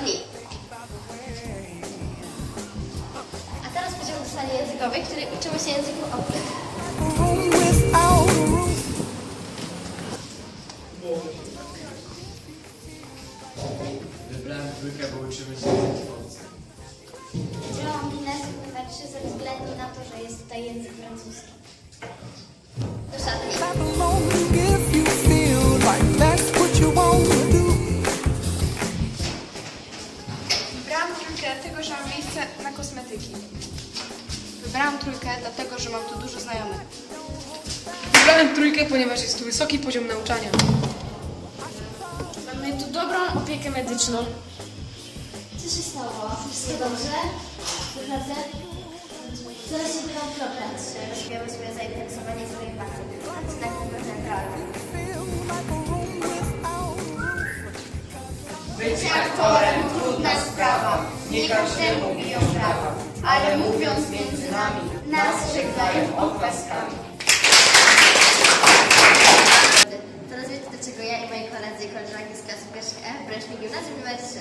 Li. A teraz będziemy do sali językowej, w której uczymy się języku obcych. Wybrałem trójkę, bo uczymy się języku obcych. Wzięłam gimnastykę numer 3 ze względu na to, że jest tutaj język francuski. Do szatni. Wybrałam trójkę dlatego, że mam miejsce na kosmetyki. Wybrałam trójkę dlatego, że mam tu dużo znajomych. Wybrałem trójkę, ponieważ jest tu wysoki poziom nauczania. Mamy tu dobrą opiekę medyczną. Co się stało? Wszystko dobrze? Wychodzę? Zaraz się pytam problem. Rozwijały swoje zainteresowanie swoich pasji. Odcinek koncentralny. Być aktorem trudna sprawa, nie każdemu biją brawa, ale mówiąc między nami, nas żegnają oklaskami. Teraz wiecie, dlaczego ja i moi koledzy i koleżanki z klasy pierwszej F weszli gimnazjum numer 3.